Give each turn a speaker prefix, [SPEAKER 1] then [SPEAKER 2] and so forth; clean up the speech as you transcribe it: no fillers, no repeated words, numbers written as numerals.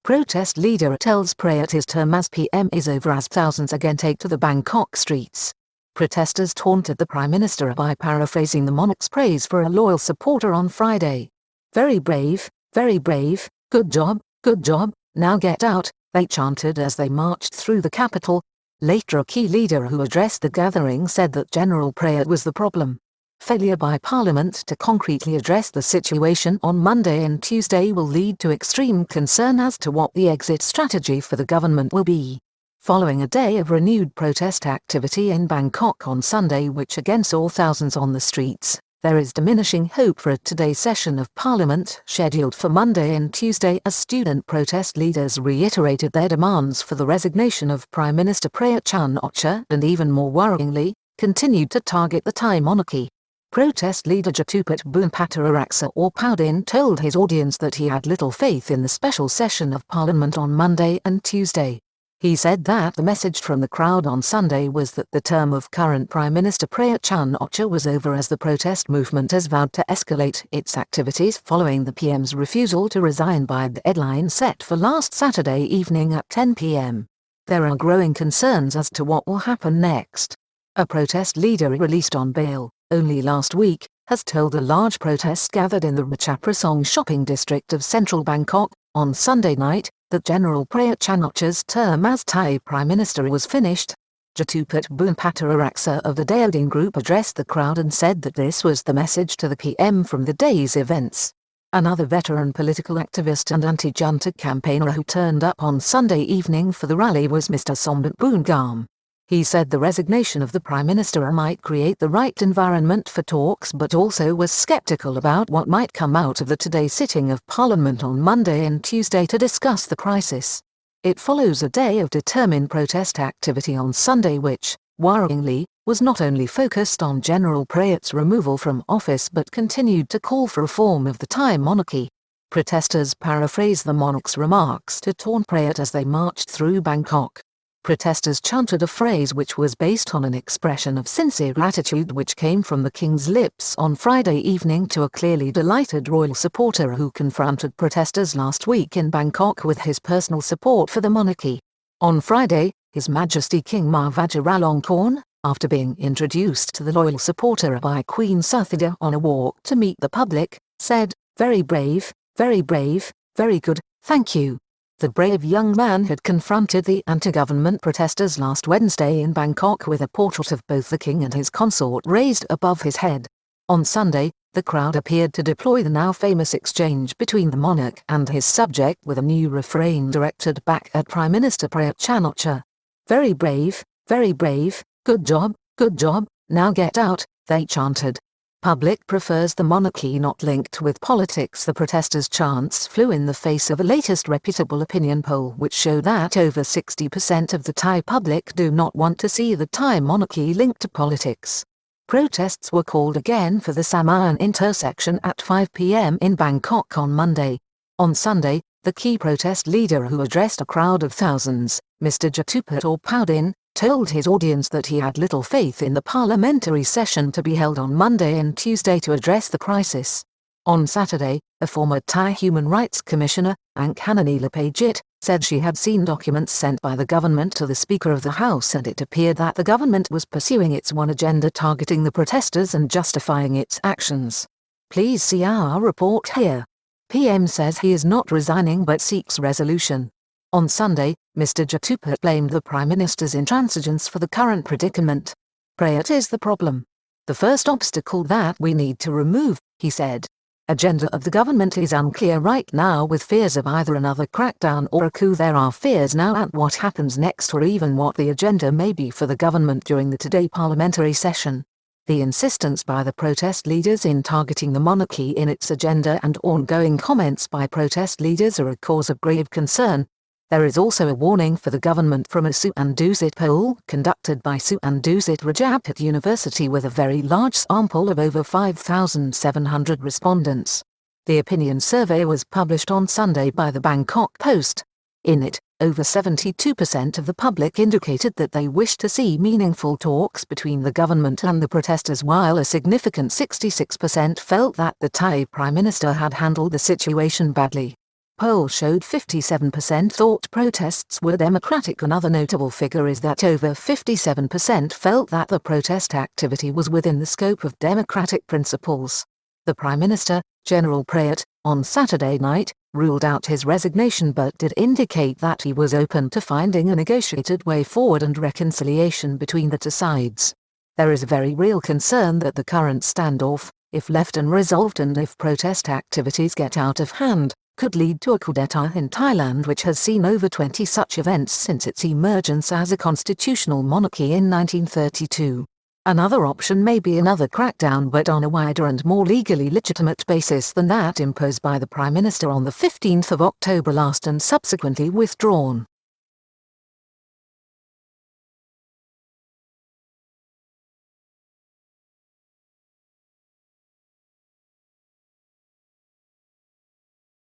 [SPEAKER 1] Protest leader tells Prayut his term as PM is over as thousands again take to the Bangkok streets. Protesters taunted the Prime Minister by paraphrasing the monarch's praise for a loyal supporter on Friday. Very brave, good job, now get out, they chanted as they marched through the capital. Later a key leader who addressed the gathering said that General Prayut was the problem. Failure by Parliament to concretely address the situation on Monday and Tuesday will lead to extreme concern as to what the exit strategy for the government will be. Following a day of renewed protest activity in Bangkok on Sunday which again saw thousands on the streets, there is diminishing hope for a today's session of Parliament scheduled for Monday and Tuesday as student protest leaders reiterated their demands for the resignation of Prime Minister Prayut Chan-o-cha and even more worryingly, continued to target the Thai monarchy. Protest leader Jatuput Boonpataraksa or Paudin told his audience that he had little faith in the special session of Parliament on Monday and Tuesday. He said that the message from the crowd on Sunday was that the term of current Prime Minister Prayut Chan-o-cha was over as the protest movement has vowed to escalate its activities following the PM's refusal to resign by the deadline set for last Saturday evening at 10 p.m. There are growing concerns as to what will happen next. A protest leader released on bail only last week has told a large protest gathered in the Ratchaprasong shopping district of central Bangkok on Sunday night that General Prayut Chan-o-cha's term as Thai Prime Minister was finished. Jatuput Boonpataraksa of the Daoding Group addressed the crowd and said that this was the message to the PM from the day's events. Another veteran political activist and anti-junta campaigner who turned up on Sunday evening for the rally was Mr. Sombat Boongam. He said the resignation of the Prime Minister might create the right environment for talks but also was skeptical about what might come out of the today sitting of Parliament on Monday and Tuesday to discuss the crisis. It follows a day of determined protest activity on Sunday which, worryingly, was not only focused on General Prayut's removal from office but continued to call for reform of the Thai monarchy. Protesters paraphrased the monarch's remarks to taunt Prayut as they marched through Bangkok. Protesters chanted a phrase which was based on an expression of sincere gratitude which came from the king's lips on Friday evening to a clearly delighted royal supporter who confronted protesters last week in Bangkok with his personal support for the monarchy. On Friday, His Majesty King Vajiralongkorn, after being introduced to the loyal supporter by Queen Suthida on a walk to meet the public, said, very brave, very good, thank you." The brave young man had confronted the anti-government protesters last Wednesday in Bangkok with a portrait of both the king and his consort raised above his head. On Sunday, the crowd appeared to deploy the now famous exchange between the monarch and his subject with a new refrain directed back at Prime Minister Prayut Chan-o-cha. Very brave, good job, now get out, they chanted. Public prefers the monarchy not linked with politics. The protesters' chants flew in the face of a latest reputable opinion poll which showed that over 60% of the Thai public do not want to see the Thai monarchy linked to politics. Protests were called again for the Samayan intersection at 5 p.m. in Bangkok on Monday. On Sunday, the key protest leader who addressed a crowd of thousands, Mr. Jatuput or Paudin, told his audience that he had little faith in the parliamentary session to be held on Monday and Tuesday to address the crisis. On Saturday, a former Thai Human Rights Commissioner, Anghanani Lapajit, said she had seen documents sent by the government to the Speaker of the House and it appeared that the government was pursuing its one agenda targeting the protesters and justifying its actions. Please see our report here. PM says he is not resigning but seeks resolution. On Sunday, Mr. Jatuput blamed the Prime Minister's intransigence for the current predicament. Prayut is the problem. The first obstacle that we need to remove, he said. Agenda of the government is unclear right now with fears of either another crackdown or a coup. There are fears now at what happens next or even what the agenda may be for the government during the today parliamentary session. The insistence by the protest leaders in targeting the monarchy in its agenda and ongoing comments by protest leaders are a cause of grave concern. There is also a warning for the government from a Suandusit poll conducted by Suandusit Rajabhat University with a very large sample of over 5,700 respondents. The opinion survey was published on Sunday by the Bangkok Post. In it, over 72% of the public indicated that they wish to see meaningful talks between the government and the protesters, while a significant 66% felt that the Thai Prime Minister had handled the situation badly. Poll showed 57% thought protests were democratic. Another notable figure is that over 57% felt that the protest activity was within the scope of democratic principles. The Prime Minister, General Prayut, on Saturday night, ruled out his resignation but did indicate that he was open to finding a negotiated way forward and reconciliation between the two sides. There is a very real concern that the current standoff, if left unresolved and if protest activities get out of hand, could lead to a coup d'etat in Thailand, which has seen over 20 such events since its emergence as a constitutional monarchy in 1932. Another option may be another crackdown, but on a wider and more legally legitimate basis than that imposed by the Prime Minister on the 15th of October last and subsequently withdrawn.